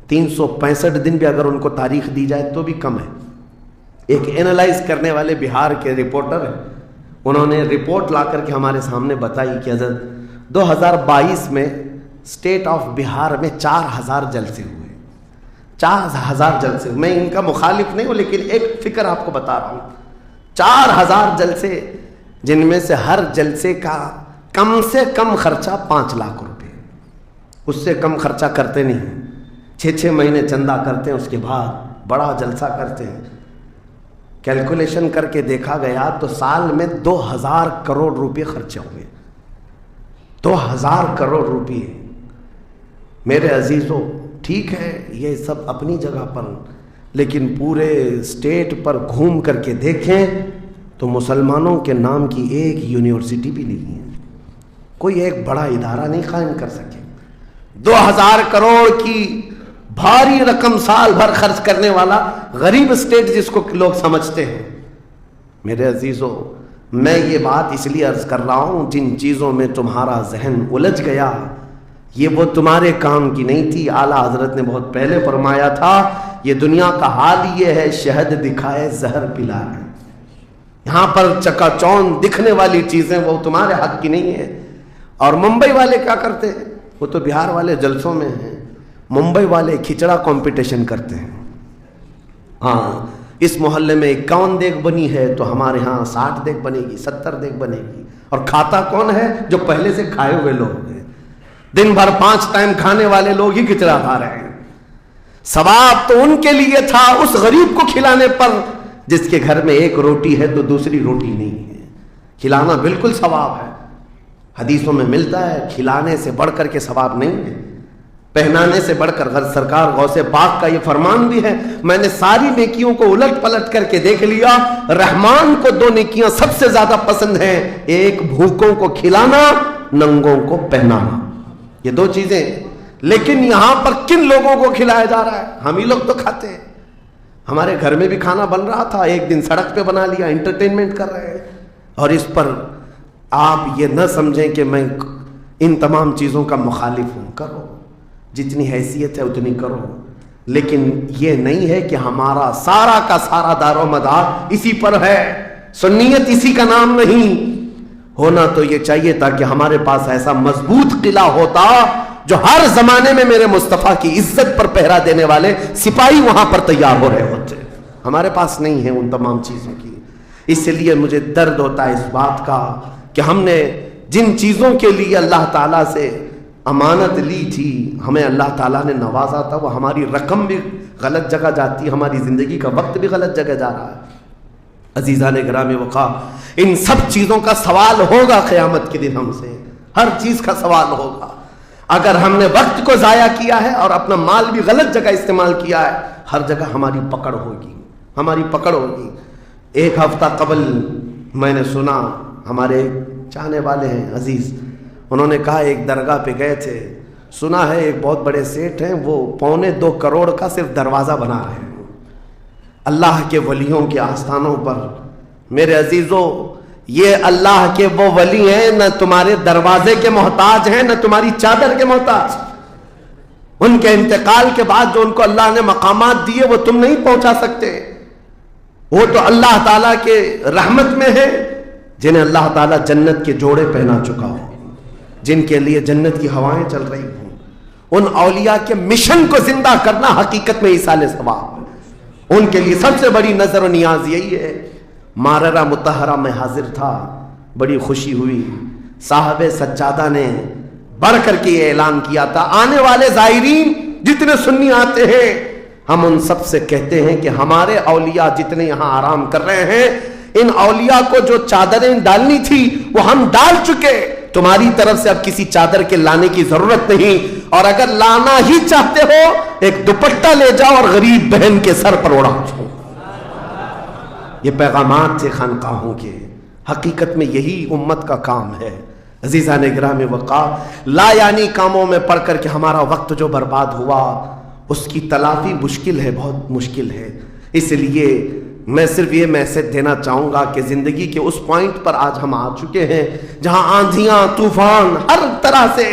365 دن بھی اگر ان کو تاریخ دی جائے تو بھی کم ہے۔ ایک اینالائز کرنے والے بہار کے رپورٹر ہیں، انہوں نے رپورٹ لا کر کے ہمارے سامنے بتائی کہ حضرت 2022 میں اسٹیٹ آف بہار میں 4000 جلسے ہوئے، 4000 جلسے۔ میں ان کا مخالف نہیں ہوں، لیکن ایک فکر آپ کو بتا رہا ہوں، 4000 جلسے، جن میں سے ہر جلسے کا کم سے کم خرچہ 5 لاکھ روپے، اس سے کم خرچہ کرتے نہیں، 6 مہینے چندہ کرتے ہیں، اس کے بعد بڑا جلسہ کرتے ہیں۔ کیلکولیشن کر کے دیکھا گیا تو سال میں 2000 کروڑ روپے خرچے ہوئے، 2000 کروڑ روپے۔ میرے عزیزو، ٹھیک ہے یہ سب اپنی جگہ پر، لیکن پورے اسٹیٹ پر گھوم کر کے دیکھیں تو مسلمانوں کے نام کی ایک یونیورسٹی بھی نہیں ہے، کوئی ایک بڑا ادارہ نہیں قائم کر سکے۔ 2000 کروڑ کی بھاری رقم سال بھر خرچ کرنے والا غریب اسٹیٹ جس کو لوگ سمجھتے ہیں۔ میرے عزیزو، میں یہ بات اس لیے عرض کر رہا ہوں، جن چیزوں میں تمہارا ذہن الجھ گیا یہ وہ تمہارے کام کی نہیں تھی۔ اعلیٰ حضرت نے بہت پہلے فرمایا تھا، یہ دنیا کا حال یہ ہے، شہد دکھائے زہر پلائے۔ یہاں پر چکا چوند دکھنے والی چیزیں وہ تمہارے حق کی نہیں ہے۔ اور ممبئی والے کیا کرتے ہیں؟ وہ تو بہار والے جلسوں میں ہیں، ممبئی والے کھچڑا کمپٹیشن کرتے ہیں۔ ہاں، اس محلے میں 51 دیگ بنی ہے تو ہمارے ہاں 60 دیگ بنے گی، 70 دیگ بنے گی۔ اور کھاتا کون ہے؟ جو پہلے سے کھائے ہوئے لوگ ہیں، دن بھر 5 ٹائم کھانے والے لوگ ہی کھچڑا کھا رہے ہیں۔ ثواب تو ان کے لیے تھا اس غریب کو کھلانے پر جس کے گھر میں ایک روٹی ہے تو دوسری روٹی نہیں ہے۔ کھلانا بالکل ثواب ہے، حدیثوں میں ملتا ہے، کھلانے سے بڑھ کر کے ثواب نہیں ہے، پہنانے سے بڑھ کر۔ سرکار غوث پاک کا یہ فرمان بھی ہے، میں نے ساری نیکیوں کو الٹ پلٹ کر کے دیکھ لیا، رحمان کو 2 نیکیاں سب سے زیادہ پسند ہیں، ایک بھوکوں کو کھلانا، ننگوں کو پہنانا، یہ 2 چیزیں۔ لیکن یہاں پر کن لوگوں کو کھلایا جا رہا ہے؟ ہم ہی لوگ تو کھاتے ہیں۔ ہمارے گھر میں بھی کھانا بن رہا تھا، ایک دن سڑک پہ بنا لیا، انٹرٹینمنٹ کر رہے ہیں۔ اور اس پر آپ یہ نہ سمجھیں کہ میں ان تمام چیزوں کا مخالف ہوں، کرو جتنی حیثیت ہے اتنی کرو، لیکن یہ نہیں ہے کہ ہمارا سارا کا سارا دار و مدار اسی پر ہے۔ سنیت اسی کا نام نہیں ہونا تو یہ چاہیے تھا کہ ہمارے پاس ایسا مضبوط قلعہ ہوتا جو ہر زمانے میں میرے مصطفیٰ کی عزت پر پہرا دینے والے سپاہی وہاں پر تیار ہو رہے ہوتے۔ ہمارے پاس نہیں ہے ان تمام چیزوں کی، اس لیے مجھے درد ہوتا ہے اس بات کا کہ ہم نے جن چیزوں کے لیے اللہ تعالیٰ سے امانت لی تھی، ہمیں اللہ تعالیٰ نے نوازا تھا، وہ ہماری رقم بھی غلط جگہ جاتی ہے، ہماری زندگی کا وقت بھی غلط جگہ جا رہا ہے۔ عزیزان گرامی وقار، ان سب چیزوں کا سوال ہوگا قیامت کے دن ہم سے، ہر چیز کا سوال ہوگا۔ اگر ہم نے وقت کو ضائع کیا ہے اور اپنا مال بھی غلط جگہ استعمال کیا ہے، ہر جگہ ہماری پکڑ ہوگی، ہماری پکڑ ہوگی۔ ایک ہفتہ قبل میں نے سنا، ہمارے چاہنے والے ہیں عزیز، انہوں نے کہا ایک درگاہ پہ گئے تھے، سنا ہے ایک بہت بڑے سیٹ ہیں، وہ 2.25 کروڑ کا صرف دروازہ بنا رہے ہیں اللہ کے ولیوں کے آستانوں پر۔ میرے عزیزوں، یہ اللہ کے وہ ولی ہیں، نہ تمہارے دروازے کے محتاج ہیں، نہ تمہاری چادر کے محتاج۔ ان کے انتقال کے بعد جو ان کو اللہ نے مقامات دیے وہ تم نہیں پہنچا سکتے، وہ تو اللہ تعالیٰ کے رحمت میں ہے، جنہیں اللہ تعالیٰ جنت کے جوڑے پہنا چکا ہو، جن کے لیے جنت کی ہوائیں چل رہی ہوں۔ ان اولیاء کے مشن کو زندہ کرنا حقیقت میں ایصال ثواب ہے۔ ان کے لیے سب سے بڑی نظر و نیاز یہی ہے۔ ماررہ مطہرہ میں حاضر تھا، بڑی خوشی ہوئی، صاحب سجادہ نے بڑھ کر کے یہ اعلان کیا تھا، آنے والے زائرین جتنے سنی آتے ہیں، ہم ان سب سے کہتے ہیں کہ ہمارے اولیاء جتنے یہاں آرام کر رہے ہیں، ان اولیاء کو جو چادریں ڈالنی تھی وہ ہم ڈال چکے، تمہاری طرف سے اب کسی چادر کے لانے کی ضرورت نہیں، اور اگر لانا ہی چاہتے ہو ایک دوپٹہ لے جاؤ اور غریب بہن کے سر پر اڑا جاؤ۔ یہ پیغامات تھے خانقاہوں کے، حقیقت میں یہی امت کا کام ہے۔ عزیزان گرامی وقار، لا یعنی کاموں میں پڑھ کر کے ہمارا وقت جو برباد ہوا اس کی تلافی مشکل ہے، بہت مشکل ہے۔ اس لیے میں صرف یہ میسج دینا چاہوں گا کہ زندگی کے اس پوائنٹ پر آج ہم آ چکے ہیں جہاں آندھیاں، طوفان، ہر طرح سے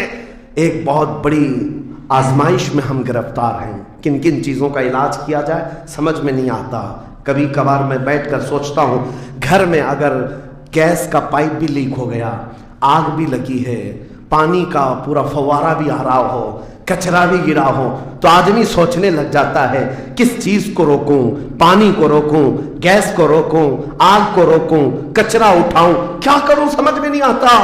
ایک بہت بڑی آزمائش میں ہم گرفتار ہیں۔ کن کن چیزوں کا علاج کیا جائے سمجھ میں نہیں آتا۔ کبھی کبھار میں بیٹھ کر سوچتا ہوں، گھر میں اگر گیس کا پائپ بھی لیک ہو گیا، آگ بھی لگی ہے، پانی کا پورا فوارہ بھی آ رہا ہو، کچرا بھی گرا ہو، تو آدمی سوچنے لگ جاتا ہے کس چیز کو روکوں، پانی کو روکوں، گیس کو روکوں، آگ کو روکوں، کچرا اٹھاؤں، کیا کروں سمجھ میں نہیں آتا۔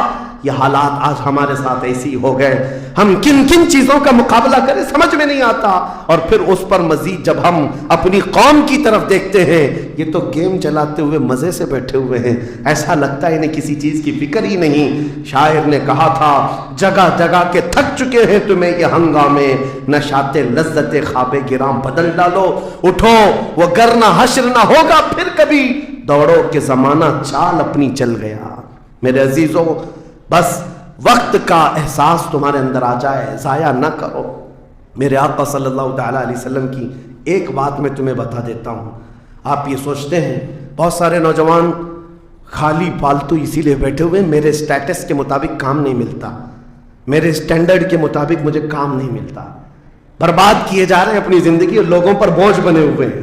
یہ حالات آج ہمارے ساتھ ایسی ہو گئے، ہم کن کن چیزوں کا مقابلہ کریں سمجھ میں نہیں آتا۔ اور پھر اس پر مزید جب ہم اپنی قوم کی طرف دیکھتے ہیں، یہ تو گیم چلاتے ہوئے مزے سے بیٹھے ہوئے ہیں، ایسا لگتا ہے انہیں کسی چیز کی فکر ہی نہیں۔ شاعر نے کہا تھا، جگہ جگہ کے تھک چکے ہیں تمہیں یہ ہنگامے، نشاط لذت خواب گراں بدل ڈالو، اٹھو وہ گر نہ حشر نہ ہوگا پھر کبھی، دوڑو کہ زمانہ چال اپنی چل گیا۔ میرے عزیزوں، بس وقت کا احساس تمہارے اندر آ جائے، ضائع نہ کرو۔ میرے آقا صلی اللہ تعالیٰ علیہ وسلم کی ایک بات میں تمہیں بتا دیتا ہوں۔ آپ یہ سوچتے ہیں بہت سارے نوجوان خالی فالتو اسی لیے بیٹھے ہوئے، میرے سٹیٹس کے مطابق کام نہیں ملتا، میرے سٹینڈرڈ کے مطابق مجھے کام نہیں ملتا، برباد کیے جا رہے ہیں اپنی زندگی اور لوگوں پر بوجھ بنے ہوئے ہیں۔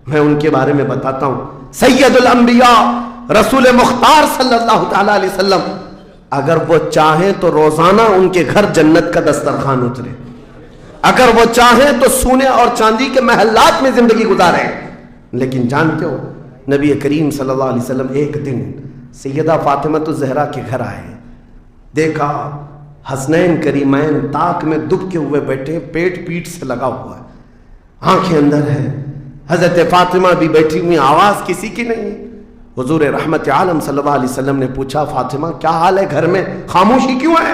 میں ان کے بارے میں بتاتا ہوں۔ سید الانبیاء رسول مختار صلی اللہ تعالیٰ علیہ وسلم اگر وہ چاہیں تو روزانہ ان کے گھر جنت کا دسترخوان اترے، اگر وہ چاہیں تو سونے اور چاندی کے محلات میں زندگی گزاریں، لیکن جانتے ہو نبی کریم صلی اللہ علیہ وسلم ایک دن سیدہ فاطمہ الزہرا کے گھر آئے، دیکھا حسنین کریمین تاک میں دبکے ہوئے بیٹھے، پیٹ پیٹ سے لگا ہوا ہے، آنکھیں اندر ہیں، حضرت فاطمہ بھی بیٹھی ہوئی، آواز کسی کی نہیں۔ حضور رحمت عالم صلی اللہ علیہ وسلم نے پوچھا، فاطمہ کیا حال ہے، گھر میں خاموشی کیوں ہے؟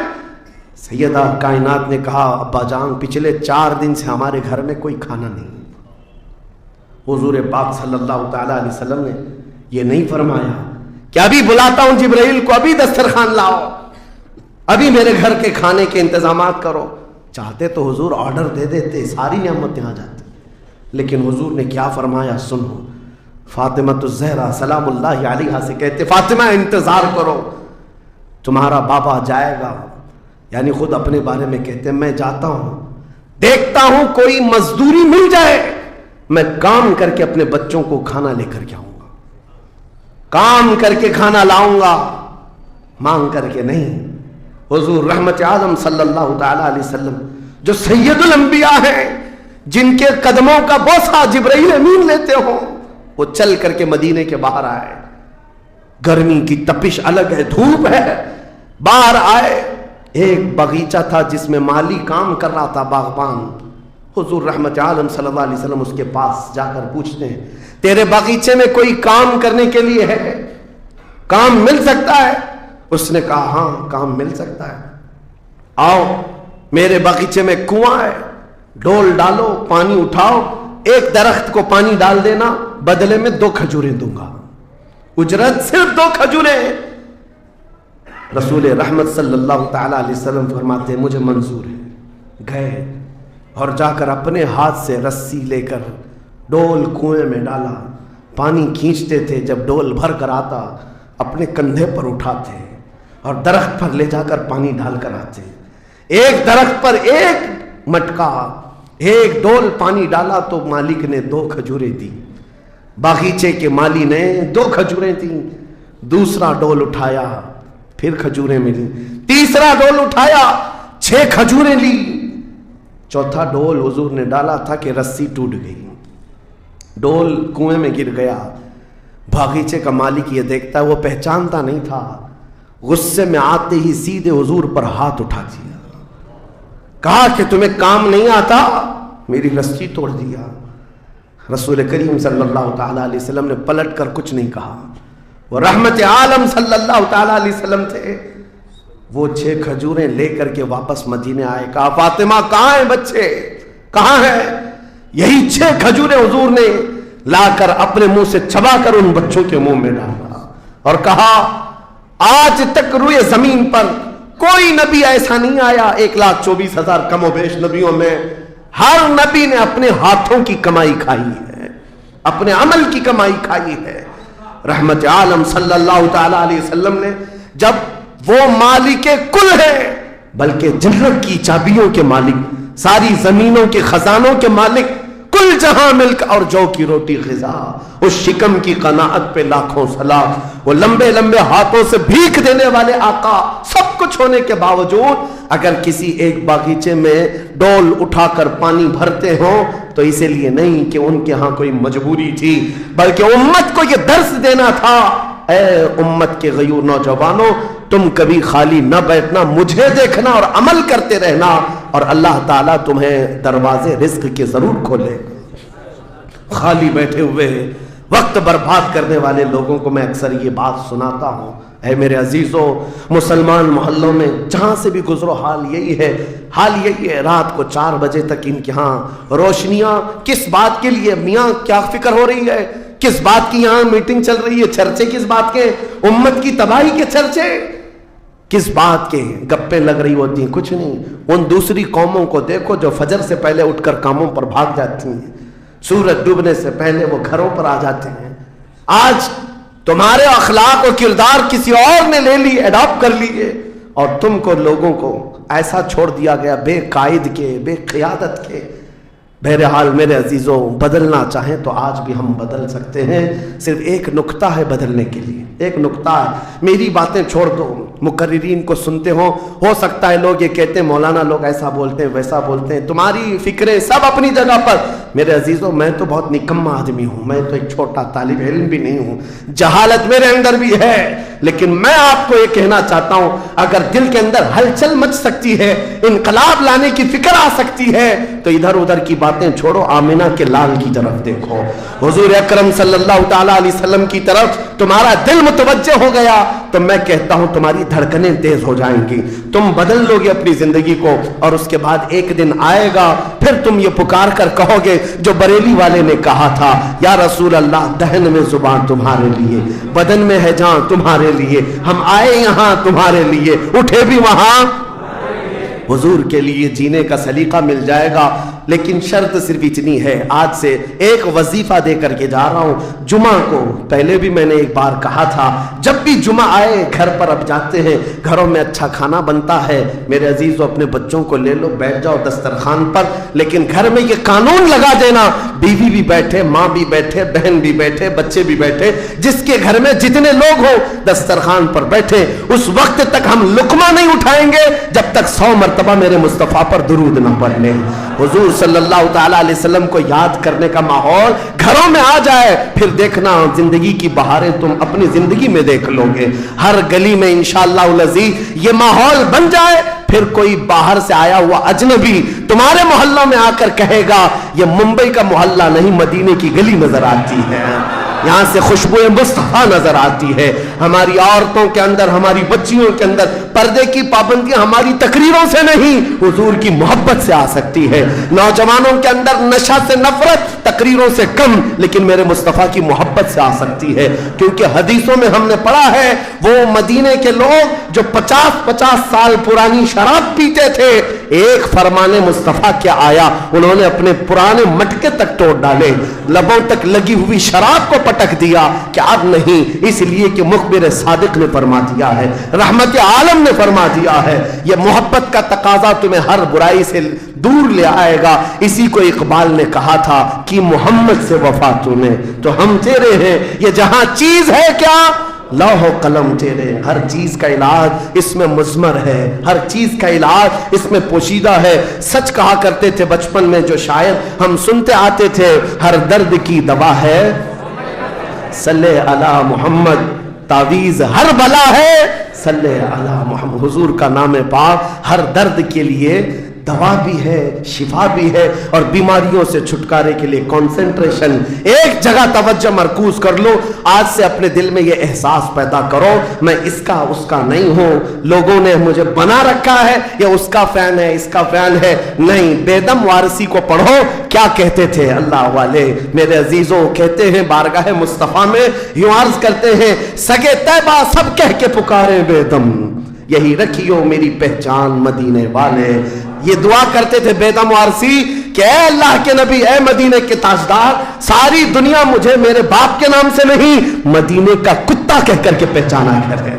سیدہ کائنات نے کہا، ابا جان پچھلے 4 دن سے ہمارے گھر میں کوئی کھانا نہیں۔ حضور پاک صلی اللہ تعالیٰ علیہ وسلم نے یہ نہیں فرمایا کہ ابھی بلاتا ہوں جبرائیل کو، ابھی دسترخوان لاؤ، ابھی میرے گھر کے کھانے کے انتظامات کرو۔ چاہتے تو حضور آرڈر دے دیتے، ساری نعمتیں آ جاتی، لیکن حضور نے کیا فرمایا سنو۔ فاطمہ الزہرا سلام اللہ علیہا سے کہتے، فاطمہ انتظار کرو، تمہارا بابا جائے گا، یعنی خود اپنے بارے میں کہتے ہیں، میں جاتا ہوں، دیکھتا ہوں کوئی مزدوری مل جائے، میں کام کر کے اپنے بچوں کو کھانا لے کر کے آؤں گا، کام کر کے کھانا لاؤں گا، مانگ کر کے نہیں۔ حضور رحمت اعظم صلی اللہ تعالیٰ علیہ وسلم جو سید الانبیاء ہیں، جن کے قدموں کا بوسہ جبرائیل امین لیتے ہوں، وہ چل کر کے مدینے کے باہر آئے، گرمی کی تپش الگ ہے، دھوپ ہے، باہر آئے، ایک باغیچہ تھا جس میں مالی کام کر رہا تھا، باغبان۔ حضور رحمت عالم صلی اللہ علیہ وسلم اس کے پاس جا کر پوچھتے ہیں تیرے باغیچے میں کوئی کام کرنے کے لیے ہے؟ کام مل سکتا ہے؟ اس نے کہا ہاں کام مل سکتا ہے، آؤ میرے باغیچے میں کنواں ہے، ڈول ڈالو، پانی اٹھاؤ، ایک درخت کو پانی ڈال دینا، بدلے میں 2 کھجوریں دوں گا، اجرت صرف 2 کھجوریں۔ رسول رحمت صلی اللہ تعالی علیہ وسلم فرماتے ہیں مجھے منظور ہے۔ گئے اور جا کر اپنے ہاتھ سے رسی لے کر ڈول کنویں میں ڈالا، پانی کھینچتے تھے، جب ڈول بھر کر آتا اپنے کندھے پر اٹھاتے اور درخت پر لے جا کر پانی ڈال کر آتے، ایک درخت پر ایک مٹکا، ایک ڈول پانی ڈالا تو مالک نے 2 کھجوریں دی، باغیچے کے مالی نے 2 کھجوریں دیں، دوسرا ڈول اٹھایا پھر کھجوریں ملی، تیسرا ڈول اٹھایا 6 کھجوریں لی، چوتھا ڈول حضور نے ڈالا تھا کہ رسی ٹوٹ گئی، ڈول کنویں میں گر گیا۔ باغیچے کا مالک یہ دیکھتا ہے، وہ پہچانتا نہیں تھا، غصے میں آتے ہی سیدھے حضور پر ہاتھ اٹھا دیا، کہا کہ تمہیں کام نہیں آتا، میری رسی توڑ دیا۔ رسول کریم صلی اللہ تعالی علیہ وسلم نے پلٹ کر کچھ نہیں کہا، وہ رحمت عالم صلی اللہ تعالی علیہ وسلم تھے، وہ 6 کھجوریں لے کر کے واپس مدینے آئے، کہا فاطمہ کہاں ہیں بچے، کہاں ہیں؟ یہی 6 کھجوریں حضور نے لا کر اپنے منہ سے چبا کر ان بچوں کے منہ میں ڈالا اور کہا آج تک روئے زمین پر کوئی نبی ایسا نہیں آیا، 1,24,000 کم و بیش نبیوں میں ہر نبی نے اپنے ہاتھوں کی کمائی کھائی ہے، اپنے عمل کی کمائی کھائی ہے۔ رحمت عالم صلی اللہ تعالی علیہ وسلم نے جب وہ مالک کل ہے، بلکہ جنت کی چابیوں کے مالک، ساری زمینوں کے خزانوں کے مالک، کل جہاں ملک اور جو کی روٹی غذا، اس شکم کی قناعت پہ لاکھوں سلام، وہ لمبے لمبے ہاتھوں سے بھیک دینے والے آقا، سب کچھ ہونے کے باوجود اگر کسی ایک باغیچے میں ڈول اٹھا کر پانی بھرتے ہوں تو اسی لیے نہیں کہ ان کے ہاں کوئی مجبوری تھی، بلکہ امت کو یہ درس دینا تھا، اے امت کے غیور نوجوانوں، تم کبھی خالی نہ بیٹھنا، مجھے دیکھنا اور عمل کرتے رہنا، اور اللہ تعالیٰ تمہیں دروازے رزق کے ضرور کھولے۔ خالی بیٹھے ہوئے وقت برباد کرنے والے لوگوں کو میں اکثر یہ بات سناتا ہوں، اے میرے عزیزوں، مسلمان محلوں میں جہاں سے بھی گزرو حال یہی ہے، رات کو 4 بجے تک ان کے ہاں روشنیاں، کس بات کے لیے؟ میاں کیا فکر ہو رہی ہے، کس بات کی یہاں میٹنگ چل رہی ہے، چرچے کس بات کے؟ امت کی تباہی کے چرچے، کس بات کے گپیں لگ رہی ہوتی ہیں؟ کچھ نہیں۔ ان دوسری قوموں کو دیکھو جو فجر سے پہلے اٹھ کر کاموں پر بھاگ جاتی ہیں، سورج ڈوبنے سے پہلے وہ گھروں پر آ جاتے ہیں۔ آج تمہارے اخلاق و کردار کسی اور نے لے لی، اڈاپٹ کر لیے، اور تم کو لوگوں کو ایسا چھوڑ دیا گیا بے قائد کے، بے قیادت کے۔ بہرحال میرے عزیزوں، بدلنا چاہیں تو آج بھی ہم بدل سکتے ہیں، صرف ایک نقطہ ہے بدلنے کے لیے، ایک نقطہ ہے۔ میری باتیں چھوڑ دو، مقررین کو سنتے ہو سکتا ہے لوگ یہ کہتے ہیں مولانا لوگ ایسا بولتے ہیں ویسا بولتے ہیں، تمہاری فکریں سب اپنی جگہ پر۔ میرے عزیزوں، میں تو بہت نکما آدمی ہوں، میں تو ایک چھوٹا طالب علم بھی نہیں ہوں، جہالت میرے اندر بھی ہے، لیکن میں آپ کو یہ کہنا چاہتا ہوں اگر دل کے اندر ہلچل مچ سکتی ہے، انقلاب لانے کی فکر آ سکتی ہے، تو ادھر ادھر کی باتیں چھوڑو، آمنہ کے لال کی طرف دیکھو، حضور اکرم صلی اللہ تعالی علیہ وسلم کی طرف تمہارا دل متوجہ ہو گیا تو میں کہتا ہوں تمہاری دھڑکنیں تیز ہو جائیں گی، تم بدل لو گے اپنی زندگی کو، اور اس کے بعد ایک دن آئے گا پھر تم یہ پکار کر کہو گے جو بریلی والے نے کہا تھا، یا رسول اللہ دہن میں زبان تمہارے لیے، بدن میں ہے جان تمہارے لیے، ہم آئے یہاں تمہارے لیے، اٹھے بھی وہاں حضور کے لیے جینے کا سلیقہ مل جائے گا۔ لیکن شرط صرف اتنی ہے، آج سے ایک وظیفہ دے کر کے جا رہا ہوں، جمعہ کو، پہلے بھی میں نے ایک بار کہا تھا، جب بھی جمعہ آئے گھر پر اب جاتے ہیں، گھروں میں اچھا کھانا بنتا ہے، میرے عزیزو اپنے بچوں کو لے لو، بیٹھ جاؤ دسترخوان پر، لیکن گھر میں یہ قانون لگا دینا، بیوی بھی بیٹھے، ماں بھی بیٹھے، بہن بھی بیٹھے، بچے بھی بیٹھے، جس کے گھر میں جتنے لوگ ہو دسترخوان پر بیٹھے، اس وقت تک ہم لقمہ نہیں اٹھائیں گے جب تک 100 مرتبہ میرے مصطفیٰ پر درود نہ پڑھ لیں۔ حضور صلی اللہ تعالیٰ علیہ وسلم کو یاد کرنے کا ماحول گھروں میں آ جائے، پھر دیکھنا زندگی کی بہاریں تم اپنی زندگی میں دیکھ لو گے. ہر گلی میں انشاءاللہ العزیز یہ ماحول بن جائے، پھر کوئی باہر سے آیا ہوا اجنبی تمہارے محلہ میں آ کر کہے گا یہ ممبئی کا محلہ نہیں، مدینے کی گلی نظر آتی ہے، یہاں سے خوشبو مصطفیٰ نظر آتی ہے. ہماری عورتوں کے اندر، ہماری بچیوں کے اندر پردے کی پابندیاں ہماری تقریروں سے نہیں، حضور کی محبت سے آ سکتی ہے. نوجوانوں کے اندر نشہ سے نفرت تقریروں سے کم، لیکن میرے مصطفیٰ کی محبت سے آ سکتی ہے. کیونکہ حدیثوں میں ہم نے پڑھا ہے وہ مدینے کے لوگ جو 50 سال پرانی شراب پیتے تھے، ایک فرمان مصطفیٰ کیا آیا، انہوں نے اپنے پرانے مٹکے تک توڑ ڈالے، لبوں تک لگی ہوئی شراب کو پٹک دیا کہ اب نہیں، اس لیے کہ مخبر صادق نے فرما دیا ہے، رحمت عالم نے فرما دیا ہے، یہ محبت کا تقاضا تمہیں ہر برائی سے دور لے آئے گا. اسی کو اقبال نے کہا تھا کہ محمد سے وفا تو نے تو ہم تیرے ہیں، یہ جہاں چیز ہے کیا لوح و قلم تیرے. ہر چیز کا علاج اس میں مضمر ہے، ہر چیز کا علاج اس میں پوشیدہ ہے. سچ کہا کرتے تھے بچپن میں جو شاعر ہم سنتے آتے تھے، ہر درد کی دوا ہے صلی علی محمد، تعویذ ہر بلا ہے صلی علی محمد. حضور کا نام پاک ہر درد کے لیے دوا بھی ہے، شفا بھی ہے، اور بیماریوں سے چھٹکارے کے لیے کنسنٹریشن، ایک جگہ توجہ مرکوز کر لو. آج سے اپنے دل میں یہ احساس پیدا کرو میں اس کا اس کا نہیں ہوں، لوگوں نے مجھے بنا رکھا ہے، یا اس کا فین ہے اس کا فین ہے، نہیں. بیدم وارسی کو پڑھو، کیا کہتے تھے اللہ والے میرے عزیزوں، کہتے ہیں بارگاہ مصطفیٰ میں یوں عرض کرتے ہیں، سگے طیبہ سب کہہ کے پکارے بیدم، یہی رکھیو میری پہچان مدینے والے. یہ دعا کرتے تھے بیدم وارسی کہ اے اللہ کے نبی، اے مدینے کے تاجدار، ساری دنیا مجھے میرے باپ کے نام سے نہیں، مدینے کا کتا کہہ کر کے پہچانا کرے.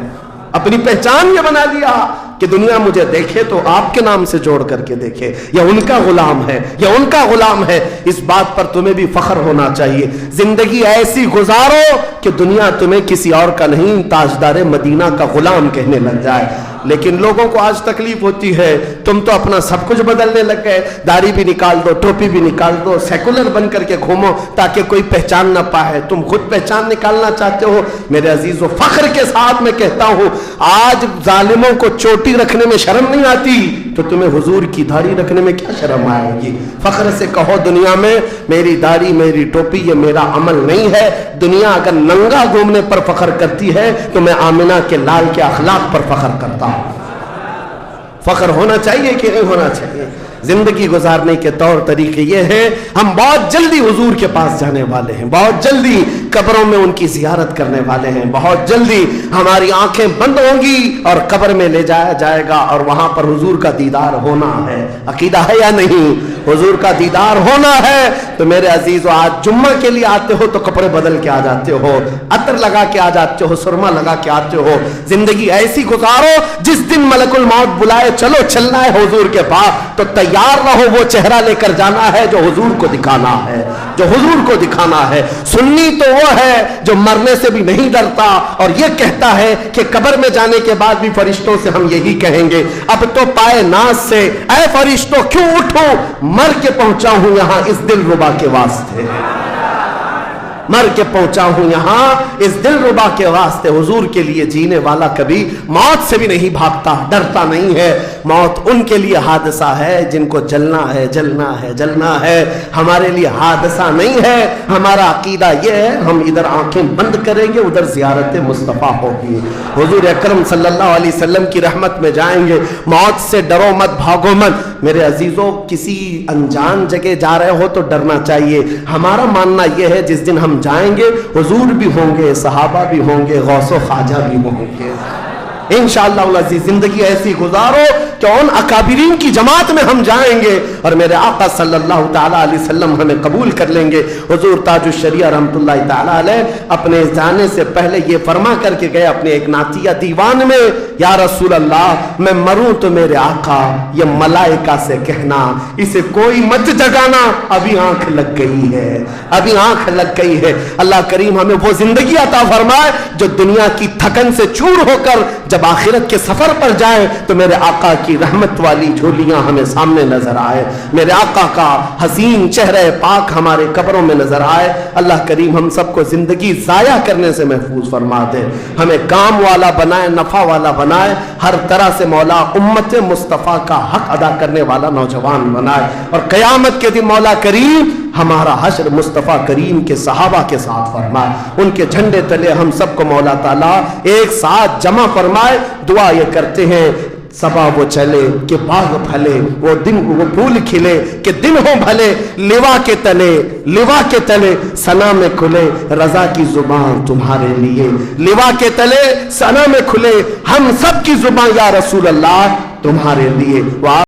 اپنی پہچان یہ بنا لیا کہ دنیا مجھے دیکھے تو آپ کے نام سے جوڑ کر کے دیکھے، یا ان کا غلام ہے یا ان کا غلام ہے. اس بات پر تمہیں بھی فخر ہونا چاہیے. زندگی ایسی گزارو کہ دنیا تمہیں کسی اور کا نہیں، تاجدار مدینہ کا غلام کہنے لگ جائے. لیکن لوگوں کو آج تکلیف ہوتی ہے، تم تو اپنا سب کچھ بدلنے لگ گئے، داڑھی بھی نکال دو، ٹوپی بھی نکال دو، سیکولر بن کر کے گھومو تاکہ کوئی پہچان نہ پائے. تم خود پہچان نکالنا چاہتے ہو. میرے عزیزو، فخر کے ساتھ میں کہتا ہوں، آج ظالموں کو چوٹی رکھنے میں شرم نہیں آتی تو تمہیں حضور کی داڑھی رکھنے میں کیا شرم آئے گی. فخر سے کہو دنیا میں میری داڑھی میری ٹوپی یہ میرا عمل نہیں ہے. دنیا اگر ننگا گھومنے پر فخر کرتی ہے تو میں آمنہ کے لال کے اخلاق پر فخر کرتا ہوں. فخر ہونا چاہیے کہ نہیں ہونا چاہیے. زندگی گزارنے کے طور طریقے یہ ہیں، ہم بہت جلدی حضور کے پاس جانے والے ہیں، بہت جلدی قبروں میں ان کی زیارت کرنے والے ہیں، بہت جلدی ہماری آنکھیں بند ہوں گی اور قبر میں لے جایا جائے گا اور وہاں پر حضور کا دیدار ہونا ہے. عقیدہ ہے یا نہیں؟ حضور کا دیدار ہونا ہے. تو میرے عزیزو، آج جمعہ کے لیے آتے ہو تو کپڑے بدل کے آ جاتے ہو، عطر لگا کے آ جاتے ہو، سرما لگا کے آتے ہو. زندگی ایسی گزارو جس دن ملک الموت بلائے چلو چلنا ہے حضور کے پاس تو تیار رہو وہ چہرہ لے کر جانا ہے جو حضور کو دکھانا ہے، جو حضور کو دکھانا ہے. سنی تو وہ ہے جو مرنے سے بھی نہیں ڈرتا اور یہ کہتا ہے کہ قبر میں جانے کے بعد بھی فرشتوں سے ہم یہی کہیں گے، اب تو پائے ناز سے اے فرشتوں کیوں اٹھو، مر کے پہنچا ہوں یہاں اس دل ربا کے واسطے، مر کے پہنچا ہوں یہاں اس دل ربا کے واسطے. حضور کے لیے جینے والا کبھی موت سے بھی نہیں بھاگتا، ڈرتا نہیں ہے. موت ان کے لیے حادثہ ہے جن کو جلنا ہے جلنا ہے جلنا ہے. ہمارے لیے حادثہ نہیں ہے. ہمارا عقیدہ یہ ہے ہم ادھر آنکھیں بند کریں گے ادھر زیارت مصطفیٰ ہوگی، حضور اکرم صلی اللہ علیہ وسلم کی رحمت میں جائیں گے. موت سے ڈرو مت، بھاگو مت. میرے عزیزوں، کسی انجان جگہ جا رہے ہو تو ڈرنا چاہیے. ہمارا ماننا یہ ہے جس دن ہم جائیں گے حضور بھی ہوں گے، صحابہ بھی ہوں گے، غوث و خواجہ بھی ہوں گے. انشاءاللہ العزیز زندگی ایسی گزارو کہ ان اکابرین کی جماعت میں ہم جائیں گے اور میرے آقا صلی اللہ تعالیٰ علیہ وسلم ہمیں قبول کر لیں گے. حضور تاج الشریعہ رحمت اللہ تعالیٰ علیہ اپنے جانے سے پہلے یہ فرما کر کے گئے اپنے ایک نعتیہ دیوان میں، یا رسول اللہ میں مروں تو میرے آقا یہ ملائکہ سے کہنا اسے کوئی مت جگانا، ابھی آنکھ لگ گئی ہے، ابھی آنکھ لگ گئی ہے. اللہ کریم ہمیں وہ زندگی عطا فرمائے جو دنیا کی تھکن سے چور ہو کر جب جب آخرت کے سفر پر جائیں تو میرے آقا کی رحمت والی جھولیاں ہمیں سامنے نظر آئے، میرے آقا کا حسین چہرہ پاک ہمارے قبروں میں نظر آئے۔ اللہ کریم ہم سب کو زندگی ضائع کرنے سے محفوظ فرما دے، ہمیں کام والا بنائے، نفع والا بنائے، ہر طرح سے مولا امت مصطفیٰ کا حق ادا کرنے والا نوجوان بنائے، اور قیامت کے دن مولا کریم ہمارا حشر مصطفیٰ کریم کے صحابہ کے ساتھ فرمائے، ان کے جھنڈے تلے ہم سب کو مولا تعالیٰ ایک ساتھ جمع فرمائے۔ دعا یہ کرتے ہیں صبا وہ چلے کہ باغ پھلے، وہ دن وہ پھول کھلے کہ دن ہو بھلے، لوا کے تلے ثنا میں کھلے رضا کی زبان تمہارے لیے، لوا کے تلے ثنا میں کھلے ہم سب کی زبان یا رسول اللہ تمہارے لیے۔